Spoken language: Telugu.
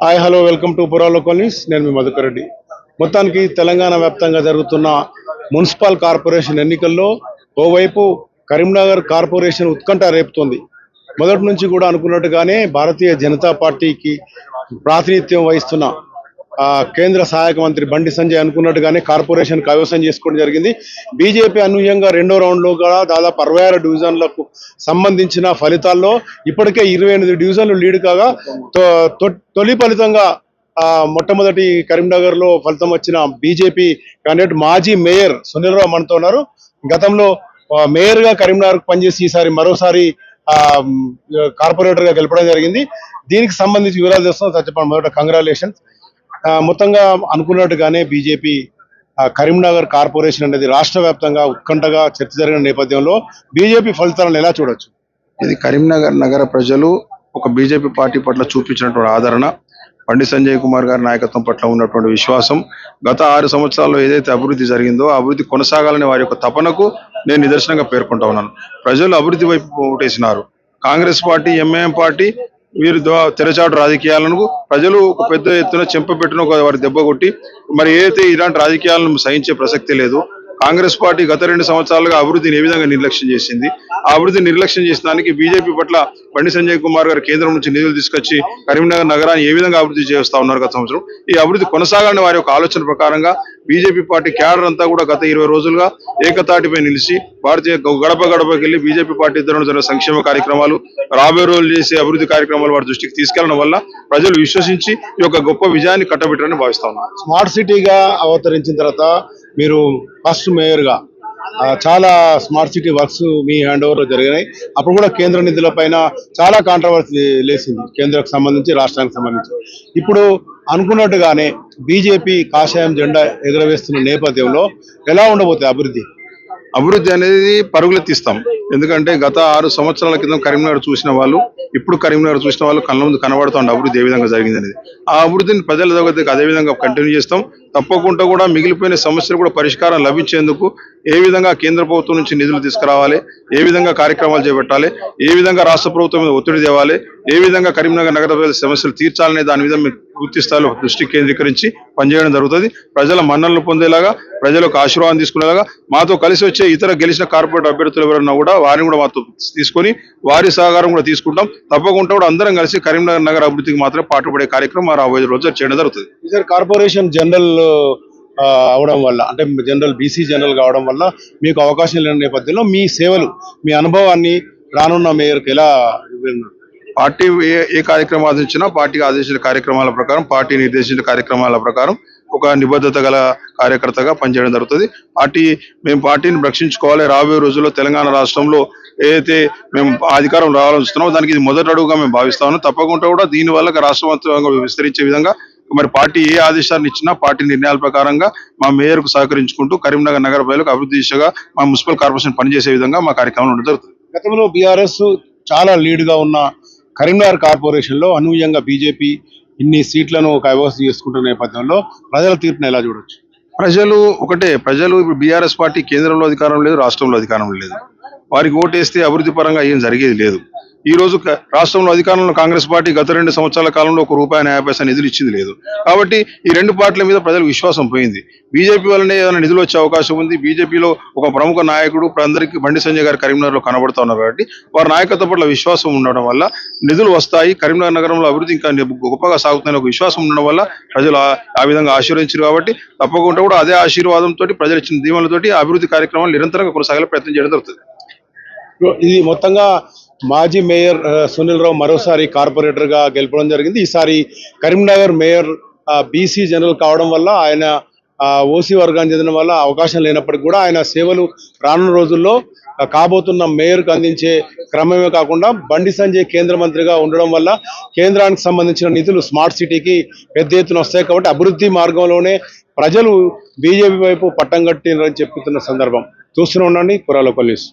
హాయ్ హలో వెల్కమ్ టు పురా లోకల్ న్యూస్. నేను మీ మధుకర్ రెడ్డి. మొత్తానికి తెలంగాణ వ్యాప్తంగా జరుగుతున్న మున్సిపల్ కార్పొరేషన్ ఎన్నికల్లో ఓవైపు కరీంనగర్ కార్పొరేషన్ ఉత్కంఠ రేపుతోంది. మొదటి నుంచి కూడా అనుకున్నట్టుగానే భారతీయ జనతా పార్టీకి ప్రాతినిధ్యం వహిస్తున్న కేంద్ర సహాయక మంత్రి బండి సంజయ్ అనుకున్నట్టుగానే కార్పొరేషన్ కైవసం చేసుకోవడం జరిగింది. బీజేపీ అనూహ్యంగా రెండో రౌండ్లో కూడా దాదాపు 66 డివిజన్లకు సంబంధించిన ఫలితాల్లో ఇప్పటికే 28 డివిజన్లు లీడ్ కాగా తొలి ఫలితంగా మొట్టమొదటి కరీంనగర్లో ఫలితం వచ్చిన బీజేపీ క్యాండిడేట్ మాజీ మేయర్ సునీల్ రావు మనతో ఉన్నారు. గతంలో మేయర్గా కరీంనగర్కు పనిచేసి ఈసారి మరోసారి కార్పొరేటర్గా గెలపడం జరిగింది. దీనికి సంబంధించి వివరాలు చేస్తున్నాం. చెప్పండి, మొదట కంగ్రాచులేషన్స్. మొత్తంగా అనుకున్నట్టుగానే బీజేపీ కరీంనగర్ కార్పొరేషన్ అనేది రాష్ట్ర వ్యాప్తంగా ఉత్కంఠగా చర్చ జరిగిన నేపథ్యంలో బీజేపీ ఫలితాలను ఎలా చూడొచ్చు? ఇది కరీంనగర్ నగర ప్రజలు ఒక బీజేపీ పార్టీ పట్ల చూపించినటువంటి ఆదరణ, బండి సంజయ్ కుమార్ గారి నాయకత్వం పట్ల ఉన్నటువంటి విశ్వాసం, గత 6 సంవత్సరాల్లో ఏదైతే అభివృద్ధి జరిగిందో ఆ అభివృద్ధి కొనసాగాలని వారి యొక్క తపనకు నేను నిదర్శనంగా పేర్కొంటా ఉన్నాను. ప్రజలు అభివృద్ధి వైపు ఓటేసినారు. కాంగ్రెస్ పార్టీ, ఎంఐఎం పార్టీ వీరు తెరచాటు రాజకీయాలను ప్రజలు ఒక పెద్ద ఎత్తున చెంపపెట్టిన వారి దెబ్బ కొట్టి మరి ఏదైతే ఇలాంటి రాజకీయాలను సహించే ప్రసక్తి లేదు. కాంగ్రెస్ పార్టీ గత 2 సంవత్సరాలుగా అభివృద్ధిని ఏ విధంగా నిర్లక్ష్యం చేసింది, ఆ అభివృద్ధిని నిర్లక్ష్యం చేసిన దానికి బీజేపీ పట్ల బండి సంజయ్ కుమార్ గారు కేంద్రం నుంచి నిధులు తీసుకొచ్చి కరీంనగర్ నగరాన్ని ఏ విధంగా అభివృద్ధి చేస్తా ఉన్నారు గత సంవత్సరం. ఈ అభివృద్ధి కొనసాగాలని వారి యొక్క ఆలోచన ప్రకారంగా బీజేపీ పార్టీ క్యాడర్ అంతా కూడా గత 20 రోజులుగా ఏకతాటిపై నిలిచి భారతీయ గడప గడపకి వెళ్ళి బీజేపీ పార్టీ ఇద్దరు జరిగిన సంక్షేమ కార్యక్రమాలు, రాబోయే రోజులు చేసే అభివృద్ధి కార్యక్రమాలు వారి దృష్టికి తీసుకెళ్లడం వల్ల ప్రజలు విశ్వసించి ఈ యొక్క గొప్ప విజయాన్ని కట్టబెట్టారని భావిస్తా ఉన్నారు. స్మార్ట్ సిటీగా అవతరించిన తర్వాత మీరు ఫస్ట్ మేయర్గా చాలా స్మార్ట్ సిటీ వర్క్స్ మీ హ్యాండ్ ఓవర్లో జరిగినాయి. అప్పుడు కూడా కేంద్ర నిధుల పైన చాలా కాంట్రవర్సీ లేసింది, కేంద్రానికి సంబంధించి రాష్ట్రానికి సంబంధించి. ఇప్పుడు అనుకున్నట్టుగానే బీజేపీ కాషాయం జెండా ఎగురవేస్తున్న నేపథ్యంలో ఎలా ఉండబోతుంది అభివృద్ధి అనేది పరుగులెత్తిస్తాం. ఎందుకంటే గత 6 సంవత్సరాల క్రితం కరీంనగర్ చూసిన వాళ్ళు, ఇప్పుడు కరీంనగర్ చూసిన వాళ్ళు కళ్ళ ముందు కనబడుతుంది అభివృద్ధి ఏ విధంగా జరిగింది అనేది. ఆ అభివృద్ధిని ప్రజల దగ్గరికి అదే విధంగా కంటిన్యూ చేస్తాం. తప్పకుండా కూడా మిగిలిపోయిన సమస్యలు కూడా పరిష్కారం లభించేందుకు ఏ విధంగా కేంద్ర ప్రభుత్వం నుంచి నిధులు తీసుకురావాలి, ఏ విధంగా కార్యక్రమాలు చేపట్టాలి, ఏ విధంగా రాష్ట్ర ప్రభుత్వం మీద ఒత్తిడి తేవాలి, ఏ విధంగా కరీంనగర్ నగర ప్రజల సమస్యలు తీర్చాలనే దాని మీద పూర్తి స్థాయిలో దృష్టి కేంద్రీకరించి పనిచేయడం జరుగుతుంది. ప్రజల మన్ననలు పొందేలాగా, ప్రజలకు ఆశీర్వాదం తీసుకునేలాగా మాతో కలిసి వచ్చే ఇతర గెలిచిన కార్పొరేట్ అభ్యర్థులు ఎవరన్నా కూడా వారిని కూడా మాతో తీసుకొని వారి సహకారం కూడా తీసుకుంటాం. తప్పకుండా కూడా అందరం కలిసి కరీంనగర్ నగర అభివృద్ధికి మాత్రమే పాటుపడే కార్యక్రమం రాబోయే రోజు చేయడం జరుగుతుంది. సార్, కార్పొరేషన్ జనరల్ అవడం వల్ల, అంటే జనరల్ బీసీ జనరల్ కావడం వల్ల మీకు అవకాశం లేని నేపథ్యంలో మీ సేవలు, మీ అనుభవాన్ని రానున్న మేయర్కి ఎలా పార్టీ ఏ కార్యక్రమం ఆదేశించినా పార్టీకి ఆదేశించిన కార్యక్రమాల ప్రకారం, పార్టీ నిర్దేశించిన కార్యక్రమాల ప్రకారం ఒక నిబద్ధత గల కార్యకర్తగా పనిచేయడం జరుగుతుంది. మేము పార్టీని రక్షించుకోవాలి. రాబోయే రోజుల్లో తెలంగాణ రాష్ట్రంలో ఏదైతే మేము అధికారం రావాలని చూస్తున్నామో దానికి ఇది మొదటి అడుగుగా మేము భావిస్తాము. తప్పకుండా కూడా దీనివల్ల రాష్ట్రవ్యాప్తంగా విస్తరించే విధంగా మరి పార్టీ ఏ ఆదేశాలను ఇచ్చినా పార్టీ నిర్ణయాల ప్రకారంగా మా మేయర్కు సహకరించుకుంటూ కరీంనగర్ నగర ప్రజలకు అభివృద్ధి దిశగా మా మున్సిపల్ కార్పొరేషన్ పనిచేసే విధంగా మా కార్యక్రమం ఉండడం జరుగుతుంది. గతంలో బీఆర్ఎస్ చాలా లీడ్గా ఉన్న కరీంనగర్ కార్పొరేషన్లో అనూహ్యంగా బీజేపీ ఇన్ని సీట్లను కైవసం చేసుకుంటున్న నేపథ్యంలో ప్రజల తీర్పును ఎలా చూడొచ్చు? ప్రజలు ఇప్పుడు బీఆర్ఎస్ పార్టీ కేంద్రంలో అధికారం లేదు, రాష్ట్రంలో అధికారం లేదు. వారికి ఓటేస్తే అభివృద్ధి పరంగా ఏం జరిగేది లేదు. ఈ రోజు రాష్ట్రంలో అధికారంలో కాంగ్రెస్ పార్టీ గత 2 సంవత్సరాల కాలంలో ₹1.50 నిధులు ఇచ్చింది లేదు. కాబట్టి ఈ 2 పార్టీల మీద ప్రజలకు విశ్వాసం పోయింది. బీజేపీ వల్లనే ఏదైనా నిధులు వచ్చే అవకాశం ఉంది. బీజేపీలో ఒక ప్రముఖ నాయకుడు అందరికీ బండి సంజయ్ గారు కరీంనగర్లో కనబడుతూ ఉన్నారు. కాబట్టి వారి నాయకత్వం పట్ల విశ్వాసం ఉండడం వల్ల నిధులు వస్తాయి, కరీంనగర్ నగరంలో అభివృద్ధి ఇంకా గొప్పగా సాగుతుందని ఒక విశ్వాసం ఉండడం వల్ల ప్రజలు ఆ విధంగా ఆశీర్వదించారు. కాబట్టి తప్పకుండా కూడా అదే ఆశీర్వాదంతో ప్రజలు ఇచ్చిన దీవెనలతోటి అభివృద్ధి కార్యక్రమాలు నిరంతరంగా కొనసాగే ప్రయత్నం చేయడం జరుగుతుంది. ఇది మొత్తంగా మాజీ మేయర్ సునీల్ రావు మరోసారి కార్పొరేటర్గా గెలపడం జరిగింది. ఈసారి కరీంనగర్ మేయర్ బీసీ జనరల్ కావడం వల్ల, ఆయన ఓసీ వర్గానికి చెందిన వల్ల అవకాశం లేనప్పటికీ కూడా ఆయన సేవలు రానున్న రోజుల్లో కాబోతున్న మేయర్కు అందించే క్రమమే కాకుండా బండి సంజయ్ కేంద్ర మంత్రిగా ఉండడం వల్ల కేంద్రానికి సంబంధించిన నిధులు స్మార్ట్ సిటీకి పెద్ద ఎత్తున వస్తాయి. కాబట్టి అభివృద్ధి మార్గంలోనే ప్రజలు బీజేపీ వైపు పట్టం కట్టినని చెప్తున్న సందర్భం చూస్తూనే ఉండండి పురా లోకల్ న్యూస్.